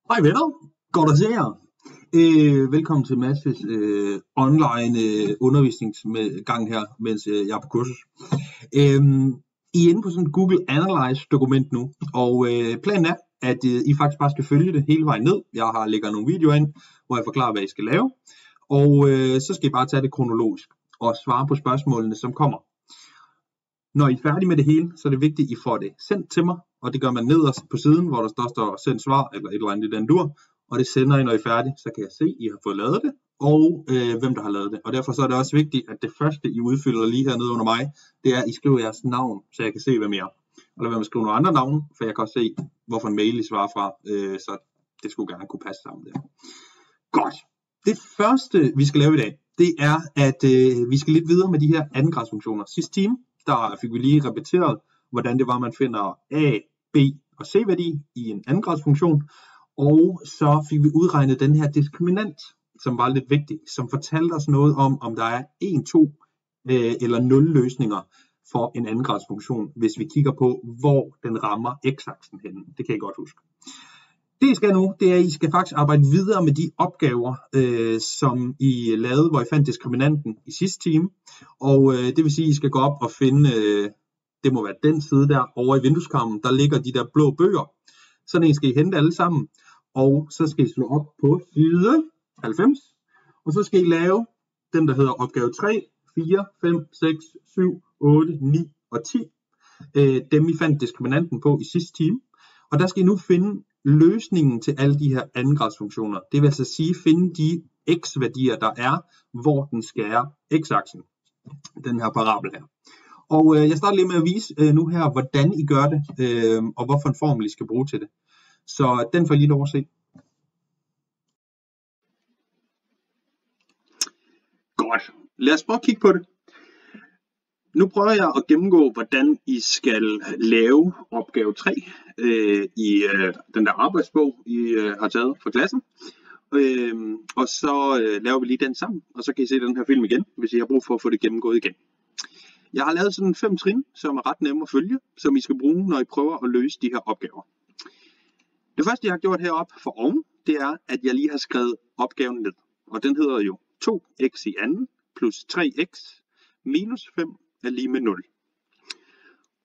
Hej venner, godt at se jer. Velkommen til Masses online undervisningsgang her, mens jeg er på kursus. I er inde på sådan et Google Analyze dokument nu, og planen er, at I faktisk bare skal følge det hele vejen ned. Jeg har lægget nogle videoer ind, hvor jeg forklarer, hvad I skal lave, og så skal I bare tage det kronologisk og svare på spørgsmålene, som kommer. Når I er færdige med det hele, så er det vigtigt, at I får det sendt til mig, og det gør man nederst på siden, hvor der står send svar, eller et eller andet i den dur, og det sender I, når I er færdige, så kan jeg se, at I har fået lavet det, og hvem der har lavet det. Og derfor så er det også vigtigt, at det første, I udfylder lige hernede under mig, det er, at I skriver jeres navn, så jeg kan se, hvem I er. Og lad være med at skrive nogle andre navne, for jeg kan også se, hvorfor en mail I svarer fra, så det skulle gerne kunne passe sammen der. Godt. Det første, vi skal lave i dag, det er, at vi skal lidt videre med de her andengradsfunktioner. Sidste time, der fik vi lige repeteret, hvordan det var, man finder A, B og C-værdi i en andengradsfunktion. Og så fik vi udregnet den her diskriminant, som var lidt vigtig, som fortalte os noget om der er 1, 2 eller 0 løsninger for en andengradsfunktion, hvis vi kigger på, hvor den rammer x-aksen henne. Det kan I godt huske. Det I skal nu, det er, at I skal faktisk arbejde videre med de opgaver, som I lavede, hvor I fandt diskriminanten i sidste time. Og det vil sige, at I skal gå op og finde, det må være den side der, over i vindueskarmen, der ligger de der blå bøger. Sådan en skal I hente alle sammen, og så skal I slå op på side 90. Og så skal I lave den, der hedder opgave 3, 4, 5, 6, 7, 8, 9 og 10. Dem I fandt diskriminanten på i sidste time. Og der skal I nu finde løsningen til alle de her andengradsfunktioner. Det vil altså sige, finde de x-værdier, der er, hvor den skærer x-aksen. Den her parabel her. Og jeg starter lige med at vise nu her, hvordan I gør det, og hvorfor en formel I skal bruge til det. Så den får I lige lov at se. Godt. Lad os prøve at kigge på det. Nu prøver jeg at gennemgå, hvordan I skal lave opgave 3 i den der arbejdsbog, I har taget fra klassen. Og så laver vi lige den sammen, og så kan I se den her film igen, hvis I har brug for at få det gennemgået igen. Jeg har lavet sådan 5 trin, som er ret nemme at følge, som I skal bruge, når I prøver at løse de her opgaver. Det første, jeg har gjort heroppe for oven, det er, at jeg lige har skrevet opgaven ned. Og den hedder jo 2x i anden plus 3x minus 5 er lige med 0.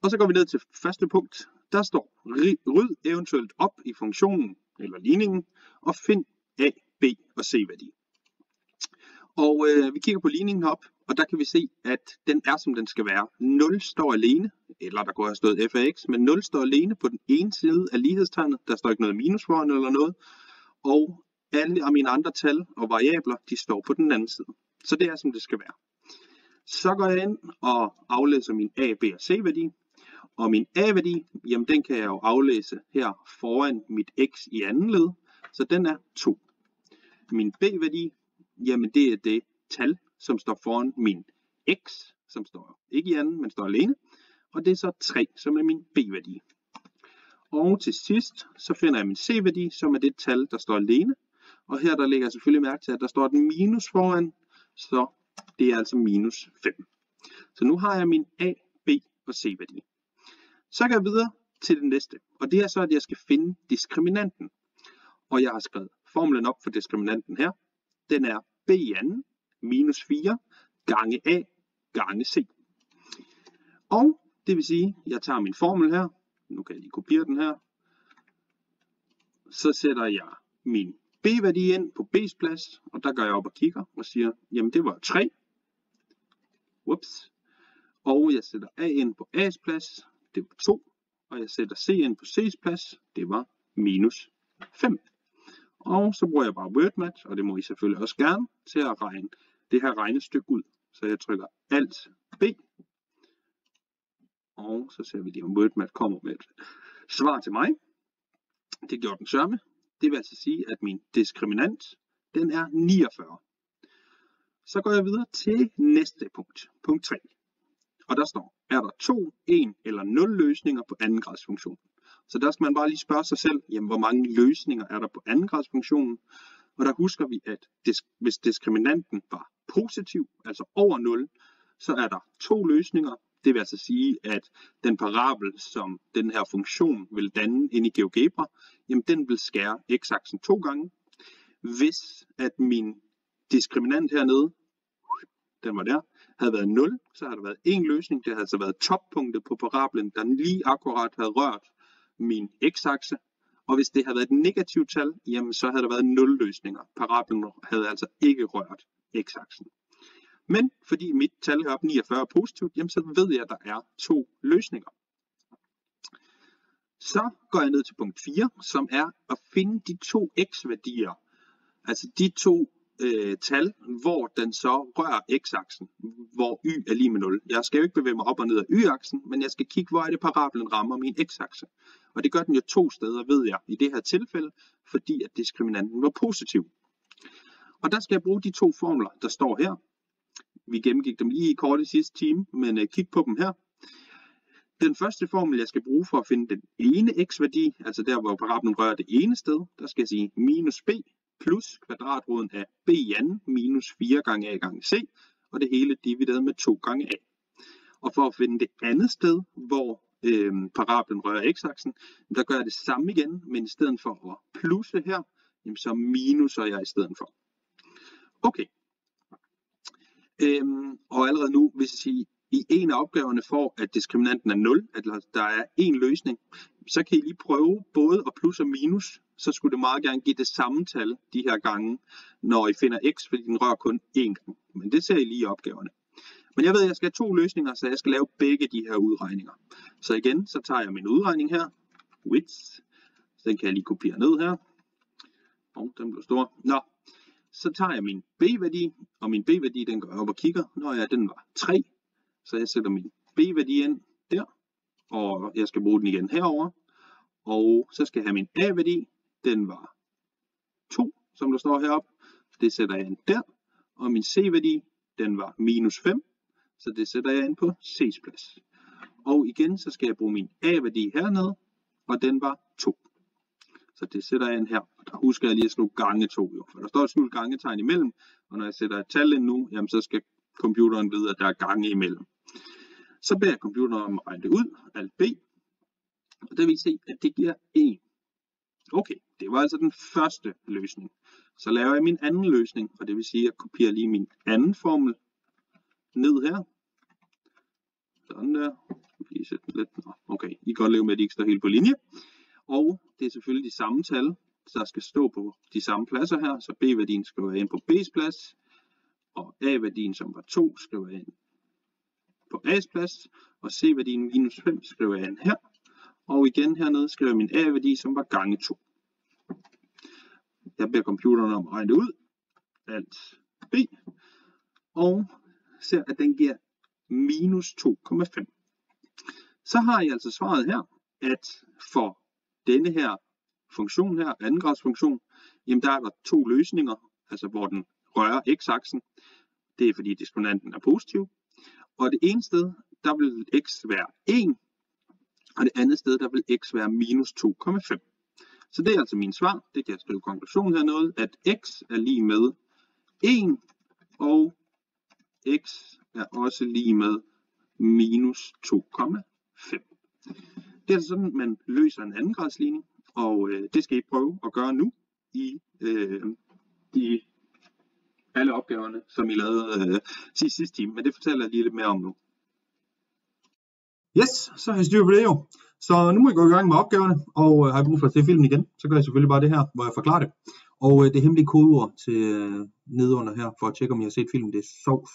Og så går vi ned til første punkt. Der står, ryd eventuelt op i funktionen eller ligningen, og find A, B og C-værdi. Og vi kigger på ligningen op, og der kan vi se, at den er, som den skal være. 0 står alene, eller der kunne have stået f af x, men 0 står alene på den ene side af lighedstegnet. Der står ikke noget minus foran eller noget. Og alle af mine andre tal og variabler, de står på den anden side. Så det er, som det skal være. Så går jeg ind og aflæser min A, B og C-værdi. Og min A-værdi, jamen den kan jeg jo aflæse her foran mit x i anden led. Så den er 2. Min B-værdi, jamen det er det tal, som står foran min x, som står ikke i anden, men står alene. Og det er så 3, som er min B-værdi. Og til sidst, så finder jeg min C-værdi, som er det tal, der står alene. Og her der lægger jeg selvfølgelig mærke til, at der står et minus foran, så det er altså minus 5. Så nu har jeg min A, B og C-værdi. Så går jeg videre til det næste, og det er så, at jeg skal finde diskriminanten. Og jeg har skrevet formlen op for diskriminanten her. Den er B i anden minus 4 gange A gange C. Og det vil sige, at jeg tager min formel her. Nu kan jeg lige kopiere den her. Så sætter jeg min B-værdi ind på B's plads, og der går jeg op og kigger og siger, jamen det var 3. Whoops. Og jeg sætter A ind på A's plads, det var 2. Og jeg sætter C ind på C's plads, det var minus 5. Og så bruger jeg bare WordMatch, og det må I selvfølgelig også gerne, til at regne det her regnestykke ud. Så jeg trykker Alt B. Og så ser vi lige, om WordMatch kommer med et svar til mig. Det gjorde den sørme. Det vil altså sige, at min diskriminant, den er 49. Så går jeg videre til næste punkt. Punkt 3. Og der står, er der 2, 1 eller 0 løsninger på andengradsfunktionen. Så der skal man bare lige spørge sig selv, jamen, hvor mange løsninger er der på andengradsfunktionen. Og der husker vi, at hvis diskriminanten var positiv, altså over 0, så er der 2 løsninger. Det vil altså sige, at den parabel, som den her funktion vil danne inde i GeoGebra, jamen den vil skære x-aksen 2 gange. Hvis at min diskriminant hernede, den var der, havde været 0, så havde der været en løsning. Det havde altså været toppunktet på parablen, der lige akkurat havde rørt min x-akse. Og hvis det havde været et negativt tal, jamen så havde der været 0 løsninger. Parablen havde altså ikke rørt x-aksen. Men fordi mit tal heroppe 49 er positivt, jamen så ved jeg, at der er 2 løsninger. Så går jeg ned til punkt 4, som er at finde de 2 x-værdier. Altså de 2 tal, hvor den så rører x-aksen, hvor y er lige med 0. Jeg skal jo ikke bevæge mig op og ned af y-aksen, men jeg skal kigge, hvor er det parablen rammer min x-akse. Og det gør den jo 2 steder, ved jeg, i det her tilfælde, fordi at diskriminanten var positiv. Og der skal jeg bruge de 2 formler, der står her. Vi gennemgik dem lige kort i sidste time, men kig på dem her. Den første formel, jeg skal bruge for at finde den ene x-værdi, altså der, hvor parablen rører det ene sted, der skal jeg sige minus b plus kvadratroden af b i anden minus 4 gange a gange c, og det hele divideret med 2 gange a. Og for at finde det andet sted, hvor parablen rører x-aksen, der gør jeg det samme igen, men i stedet for at plusse her, så minuser jeg i stedet for. Okay. Og allerede nu, hvis jeg siger, i en af opgaverne får, at diskriminanten er 0, at der er en løsning, så kan I lige prøve både at plus og minus, så skulle det meget gerne give det samme tal de her gange, når I finder x, fordi den rører kun én gang. Men det ser I lige i opgaverne. Men jeg ved, at jeg skal have 2 løsninger, så jeg skal lave begge de her udregninger. Så igen, så tager jeg min udregning her, width, så den kan jeg lige kopiere ned her. Og den blev stor. Nå. Så tager jeg min b-værdi, og min b-værdi den går op og kigger, når den var 3. Så jeg sætter min b-værdi ind der, og jeg skal bruge den igen herover. Og så skal jeg have min a-værdi, den var 2, som der står heroppe. Det sætter jeg ind der, og min c-værdi, den var minus 5, så det sætter jeg ind på c's plads. Og igen, så skal jeg bruge min a-værdi hernede, og den var 2. Så det sætter jeg ind her, og der husker jeg lige at slå gange 2, jo, for der står et skjult gangetegn imellem, og når jeg sætter et tal ind nu, jamen så skal computeren vide, at der er gange imellem. Så beder jeg computeren om at regne det ud, alt b, og der vil I se, at det giver 1. Okay, det var altså den første løsning. Så laver jeg min anden løsning, og det vil sige, at jeg kopierer lige min anden formel ned her. Sådan der. Lige sætte den lidt. Okay, I kan godt leve med, at de ikke står helt på linje. Og det er selvfølgelig de samme tal, der skal stå på de samme pladser her. Så b-værdien skriver jeg ind på b's plads, og a-værdien, som var 2, skriver jeg ind på a's plads, og c-værdien minus 5 skriver jeg ind her. Og igen hernede skriver jeg min a-værdi, som var gange 2. Jeg beder computeren om at regne det ud. Alt b. Og ser, at den giver minus 2,5. Så har I altså svaret her, at for denne her funktion her, andengradsfunktion, jamen der er der 2 løsninger, altså hvor den rører x-aksen. Det er fordi disponenten er positiv. Og det ene sted, der vil x være 1, og det andet sted, der vil x være minus 2,5. Så det er altså min svar. Det kan jeg skrive konklusion hernede, at x er lige med 1, og x er også lige med minus 2,5. Det er sådan, man løser en andengradsligning, og det skal I prøve at gøre nu i alle opgaverne, som I lavede sidste time, men det fortæller jeg lige lidt mere om nu. Yes, så har I styr på det jo. Så nu må I gå i gang med opgaverne, og har I brug for at se filmen igen, så gør jeg selvfølgelig bare det her, hvor jeg forklarer det. Og det hemmelige kodeord til nedunder her, for at tjekke om I har set filmen, det er sovs.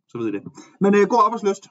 Så ved I det. Men god arbejdsløst.